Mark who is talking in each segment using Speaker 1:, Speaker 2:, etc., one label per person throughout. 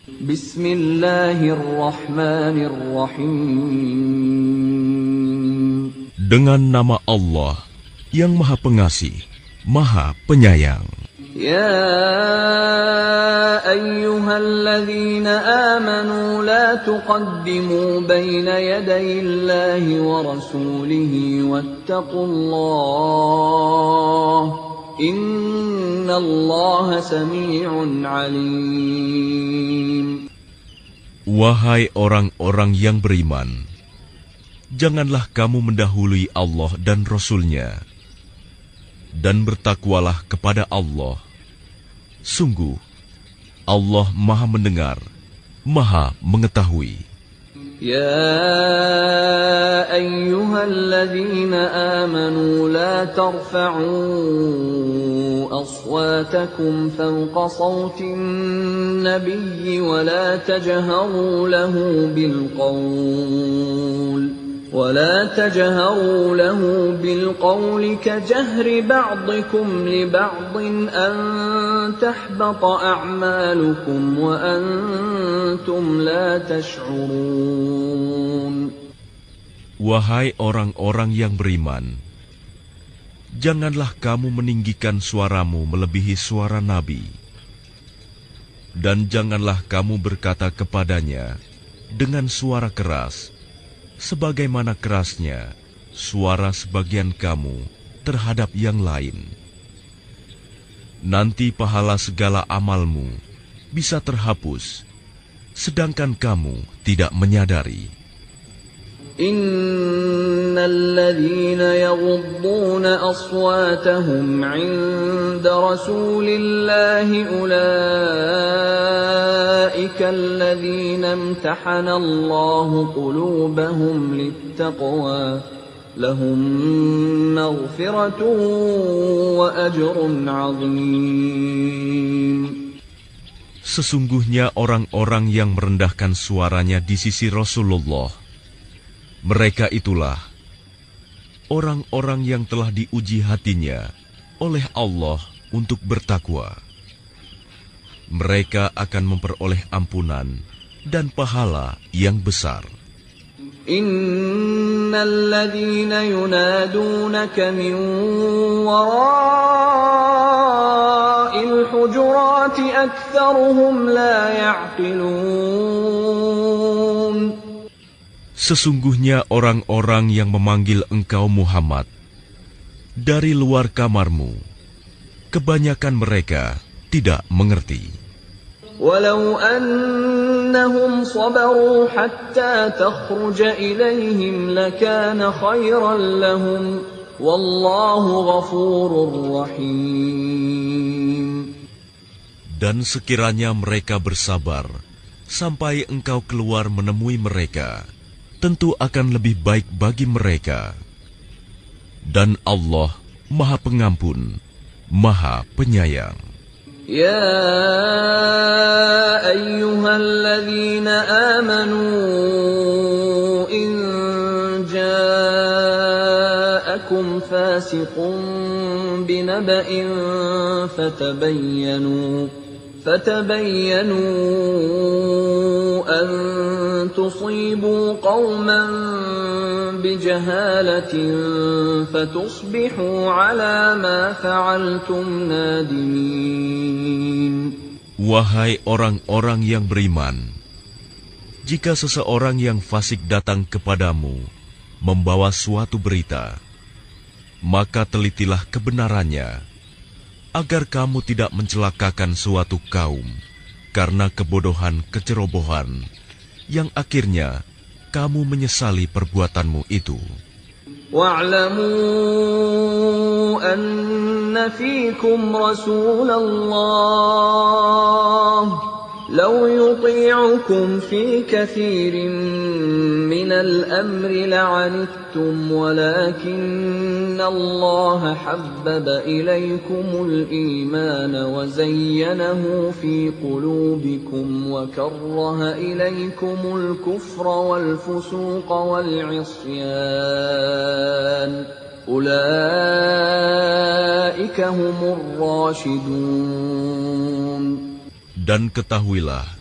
Speaker 1: Bismillahirrahmanirrahim.
Speaker 2: Dengan nama Allah yang Maha Pengasih, Maha Penyayang.
Speaker 1: Ya ayyuhalladzina amanu la tuqaddimu baina yadayillahi wa rasulihi wattaqullah. Innallaha sami'un alim.
Speaker 2: Wahai orang-orang yang beriman, janganlah kamu mendahului Allah dan Rasul-Nya, dan bertakwalah kepada Allah. Sungguh, Allah Maha Mendengar, Maha Mengetahui.
Speaker 1: يا أيها الذين آمنوا لا ترفعوا أصواتكم فوق صوت النبي ولا تجهروا له بالقول كجهر بعضكم لبعض أن تحبط أعمالكم وأنتم لا تشعرون.
Speaker 2: Wahai orang-orang yang beriman, janganlah kamu meninggikan suaramu melebihi suara Nabi, dan janganlah kamu berkata kepadanya dengan suara keras, sebagaimana kerasnya suara sebagian kamu terhadap yang lain. Nanti pahala segala amalmu bisa terhapus, sedangkan kamu tidak menyadari.
Speaker 1: Innalladzina yaghudduna aswatahum 'inda rasulillahi ulaika alladzina imtahana Allahu qulubahum littaqwa lahum maghfiratun wa ajrun 'azim.
Speaker 2: Sesungguhnya orang-orang yang merendahkan suaranya di sisi Rasulullah, mereka itulah orang-orang yang telah diuji hatinya oleh Allah untuk bertakwa. Mereka akan memperoleh ampunan dan pahala yang besar.
Speaker 1: Innal ladzina yunadunaka min wara'il hujurati aktsaruhum la ya'qilun.
Speaker 2: Sesungguhnya orang-orang yang memanggil engkau Muhammad dari luar kamarmu, kebanyakan mereka tidak mengerti.
Speaker 1: Walau annahum sabaru hatta takhruja ilaihim lakana khairan lahum wallahu ghafurur rahim.
Speaker 2: Dan sekiranya mereka bersabar sampai engkau keluar menemui mereka, tentu akan lebih baik bagi mereka. Dan Allah Maha Pengampun, Maha Penyayang.
Speaker 1: Ya ayyuhalladzina amanu in ja'akum fasiqun binaba'in فتبينوا أن تصيبوا قوما بجهالة فتصبحوا على ما فعلتم نادمين.
Speaker 2: Wahai orang-orang yang beriman, jika seseorang yang fasik datang kepadamu membawa suatu berita, maka telitilah kebenarannya, agar kamu tidak mencelakakan suatu kaum karena kebodohan kecerobohan, yang akhirnya kamu menyesali perbuatanmu itu.
Speaker 1: Wa'lamu anna fiikum Rasulullah لو يطيعكم في كثير من الأمر لعنتم ولكن الله حبب إليكم الإيمان وزينه في قلوبكم وكره إليكم الكفر والفسوق والعصيان أولئك هم الراشدون.
Speaker 2: Dan ketahuilah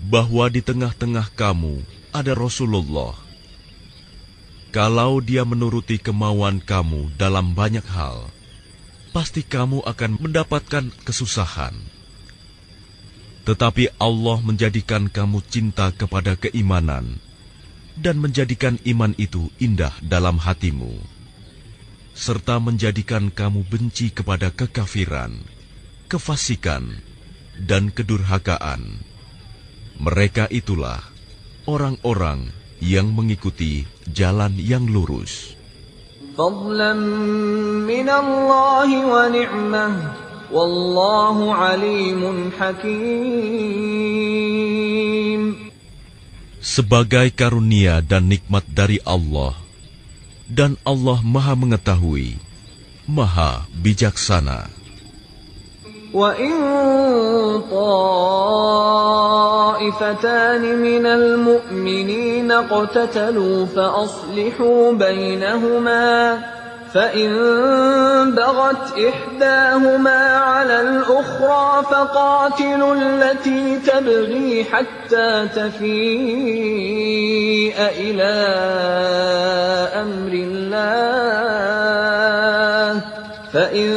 Speaker 2: bahwa di tengah-tengah kamu ada Rasulullah. Kalau dia menuruti kemauan kamu dalam banyak hal, pasti kamu akan mendapatkan kesusahan. Tetapi Allah menjadikan kamu cinta kepada keimanan dan menjadikan iman itu indah dalam hatimu, serta menjadikan kamu benci kepada kekafiran, kefasikan, dan kedurhakaan. Mereka itulah orang-orang yang mengikuti jalan yang lurus.
Speaker 1: Fadlan minallahi wa ni'mah, wallahu alimun hakim.
Speaker 2: Sebagai karunia dan nikmat dari Allah, dan Allah Maha Mengetahui, Maha Bijaksana.
Speaker 1: وَإِن طَائِفَتَانِ مِنَ الْمُؤْمِنِينَ اقْتَتَلُوا فَأَصْلِحُوا بَيْنَهُمَا فَإِن بَغَتْ إِحْدَاهُمَا عَلَى الْأُخْرَى فَقَاتِلُوا الَّتِي تَبْغِي حَتَّى تَفِيءَ إِلَى أَمْرِ اللَّهِ فَإِن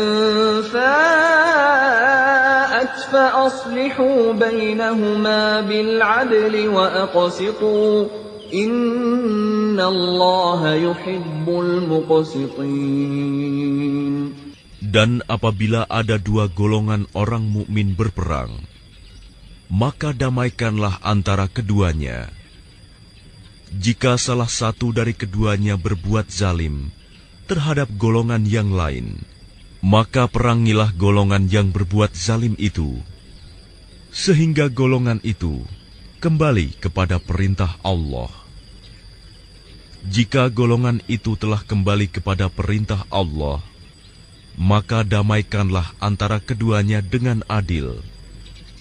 Speaker 1: فَأَصْلِحُوا بَيْنَهُمَا بِالْعَدْلِ وَأَقْسِطُوا إِنَّ اللَّهَ يُحِبُّ الْمُقْسِطِينَ.
Speaker 2: Dan apabila ada dua golongan orang mukmin berperang, maka damaikanlah antara keduanya. Jika salah satu dari keduanya berbuat zalim terhadap golongan yang lain, maka perangilah golongan yang berbuat zalim itu, sehingga golongan itu kembali kepada perintah Allah. Jika golongan itu telah kembali kepada perintah Allah, maka damaikanlah antara keduanya dengan adil,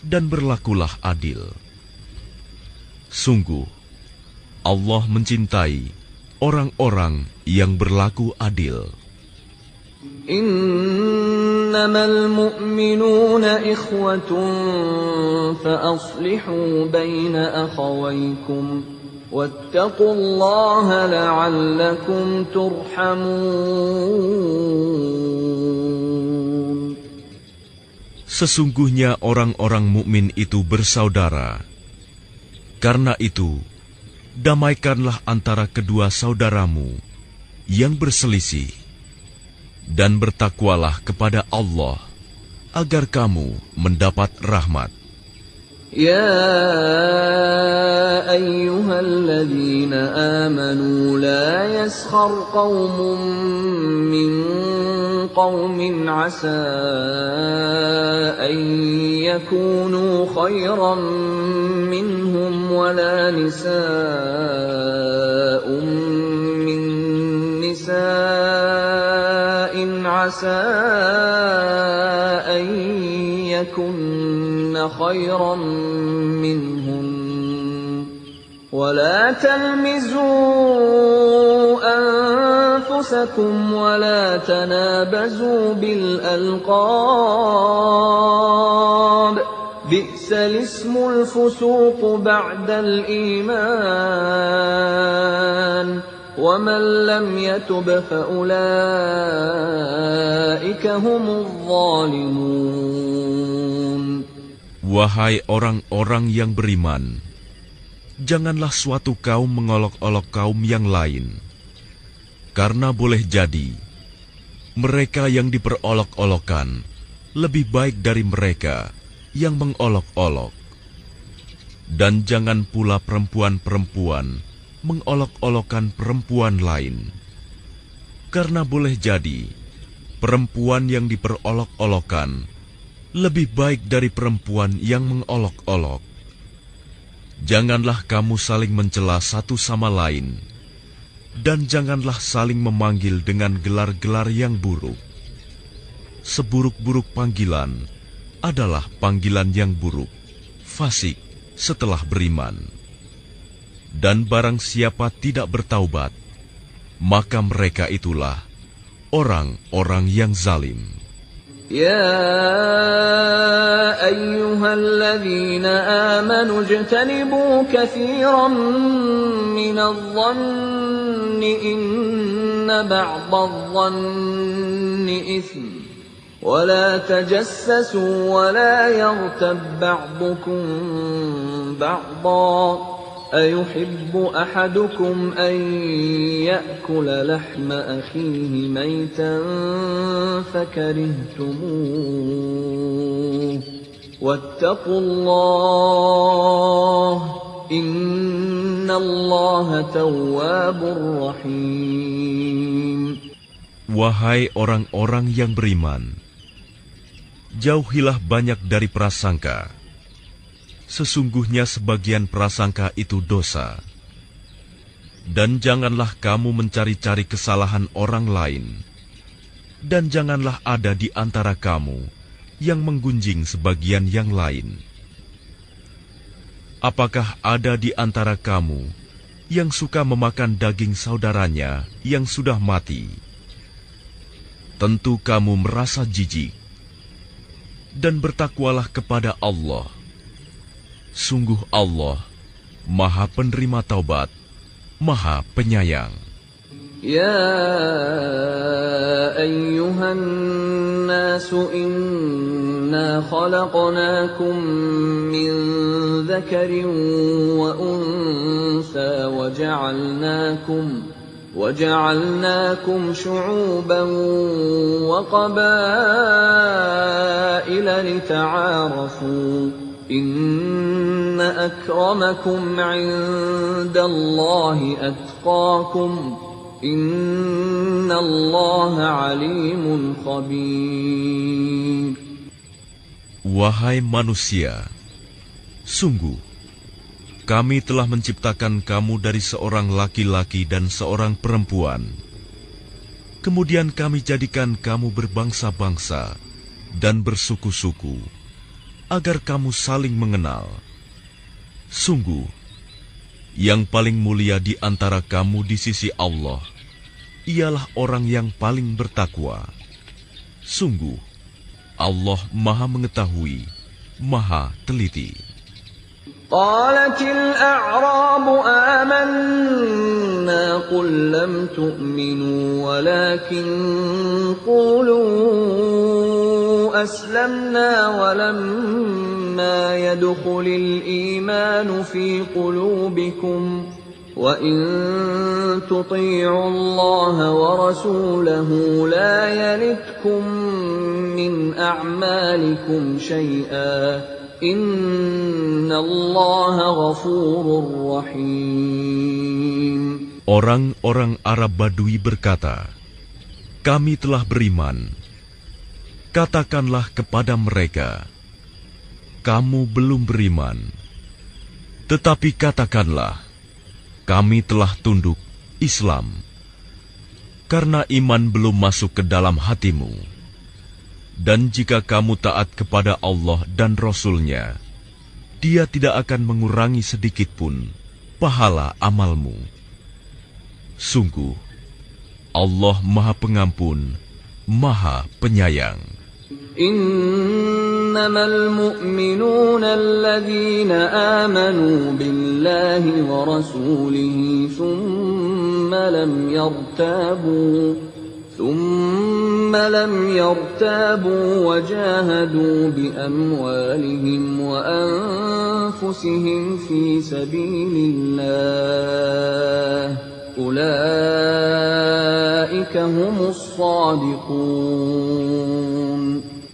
Speaker 2: dan berlakulah adil. Sungguh, Allah mencintai orang-orang yang berlaku adil.
Speaker 1: Innamal mu'minuna ikhwatun fa'aslihu baina akhawaykum wattaqullaha la'allakum turhamun.
Speaker 2: Sesungguhnya orang-orang mukmin itu bersaudara. Karena itu, damaikanlah antara kedua saudaramu yang berselisih, dan bertakwalah kepada Allah, agar kamu mendapat rahmat.
Speaker 1: Ya ayyuhalladzina amanu la yaskhar qaumun min qaumin asa an yakunu khayran minhum wala nisa'un min nisa'in asa an yakunna khayran minhum ولا تلمزوا أنفسكم ولا تنابزوا بالألقاب بئس الاسم الفسوق بعد الإيمان ومن لم يتب فأولئك هم الظالمون.
Speaker 2: Wahai orang-orang yang beriman, janganlah suatu kaum mengolok-olok kaum yang lain, karena boleh jadi mereka yang diperolok-olokkan lebih baik dari mereka yang mengolok-olok. Dan jangan pula perempuan-perempuan mengolok-olokkan perempuan lain, karena boleh jadi perempuan yang diperolok-olokkan lebih baik dari perempuan yang mengolok-olok. Janganlah kamu saling mencela satu sama lain, dan janganlah saling memanggil dengan gelar-gelar yang buruk. Seburuk-buruk panggilan adalah panggilan yang buruk, fasik setelah beriman. Dan barang siapa tidak bertaubat, maka mereka itulah orang-orang yang zalim.
Speaker 1: يا أيها الذين آمنوا اجتنبوا كثيرا من الظن إن بعض الظن إثم ولا تجسسوا ولا يغتب بعضكم بعضا أيحب أحدكم أن يأكل لحم أخيه ميتا فكرهتموه واتقوا الله إن الله تواب رحيم.
Speaker 2: Wahai orang-orang yang beriman, jauhilah banyak dari prasangka. Sesungguhnya sebagian prasangka itu dosa. Dan janganlah kamu mencari-cari kesalahan orang lain. Dan janganlah ada di antara kamu yang menggunjing sebagian yang lain. Apakah ada di antara kamu yang suka memakan daging saudaranya yang sudah mati? Tentu kamu merasa jijik. Dan bertakwalah kepada Allah. Sungguh Allah, Maha Penerima Taubat, Maha Penyayang.
Speaker 1: يا أيها الناس إنا خلقناكم من ذكر وأنثى وجعلناكم شعوبا وقبائل لتعارفوا إن أكرمكم عند الله أتقاكم إن الله عليم خبير.
Speaker 2: Wahai manusia, sungguh kami telah menciptakan kamu dari seorang laki-laki dan seorang perempuan. Kemudian kami jadikan kamu berbangsa-bangsa dan bersuku-suku, agar kamu saling mengenal. Sungguh, yang paling mulia di antara kamu di sisi Allah, ialah orang yang paling bertakwa. Sungguh, Allah Maha Mengetahui, Maha Teliti.
Speaker 1: قالت الأعراب آمنا قل لم تؤمنوا ولكن قولوا أسلمنا ولما يدخل الإيمان في قلوبكم وإن تطيعوا الله ورسوله لا يلتكم من أعمالكم شيئا Inna Allah ghafurur rahim.
Speaker 2: Orang-orang Arab Badui berkata, kami telah beriman. Katakanlah kepada mereka, kamu belum beriman. Tetapi katakanlah, kami telah tunduk Islam. Karena iman belum masuk ke dalam hatimu. Dan jika kamu taat kepada Allah dan Rasul-Nya, Dia tidak akan mengurangi sedikitpun pahala amalmu. Sungguh, Allah Maha Pengampun, Maha Penyayang.
Speaker 1: Innamal mu'minuna alladhina amanu billahi wa rasulihi thumma lam yartabu wajahadu biamwalihim wa anfusihim fi sabilillah ulaika humus shadiqun.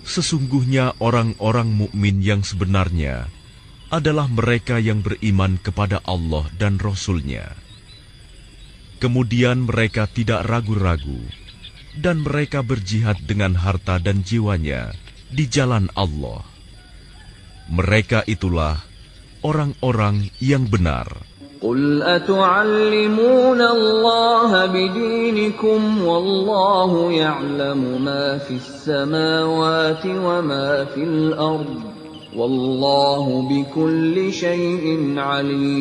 Speaker 2: Sesungguhnya orang-orang mukmin yang sebenarnya adalah mereka yang beriman kepada Allah dan Rasul-Nya. Kemudian mereka tidak ragu-ragu dan mereka berjihad dengan harta dan jiwanya di jalan Allah. Mereka itulah orang-orang yang benar.
Speaker 1: Qul atu'allimuna Allah bidinikum wallahu ya'lamu ma fis samawati wa ma fil ard wallahu bikulli syai'in alim.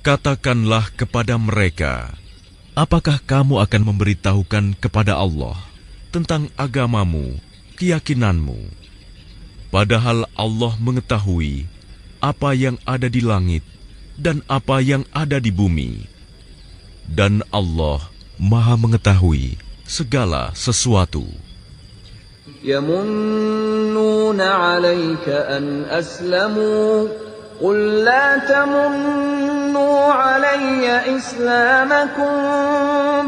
Speaker 2: Katakanlah kepada mereka, apakah kamu akan memberitahukan kepada Allah tentang agamamu, keyakinanmu. Padahal Allah mengetahui apa yang ada di langit dan apa yang ada di bumi. Dan Allah Maha mengetahui segala sesuatu.
Speaker 1: يَمُنُّونَ عَلَيْكَ أَنْ أَسْلَمُوا قُل لَّا تَمُنُّوا عَلَيَّ إِسْلَامَكُم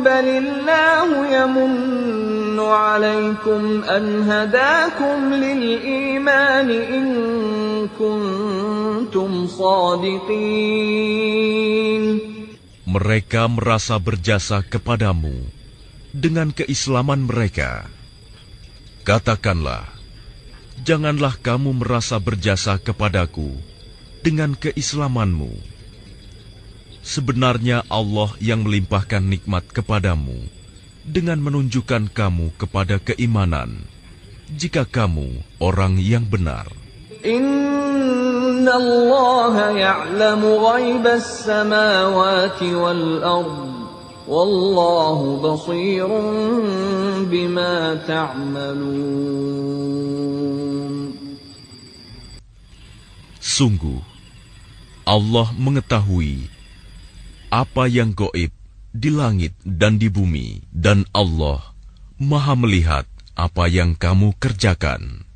Speaker 1: بَلِ اللَّهُ يَمُنُّ عَلَيْكُمْ أَنْ هَدَاكُمْ لِلْإِيمَانِ إِن كُنتُمْ صَادِقِينَ.
Speaker 2: Mereka merasa berjasa kepadamu dengan keislaman mereka. Katakanlah, janganlah kamu merasa berjasa kepadaku dengan keislamanmu. Sebenarnya Allah yang melimpahkan nikmat kepadamu dengan menunjukkan kamu kepada keimanan, jika kamu orang yang benar.
Speaker 1: Inna Allah ya'lamu ghaibas samawati wal ardh. Wallahu basirun bima ta'malun.
Speaker 2: Sungguh, Allah mengetahui apa yang gaib di langit dan di bumi, dan Allah Maha melihat apa yang kamu kerjakan.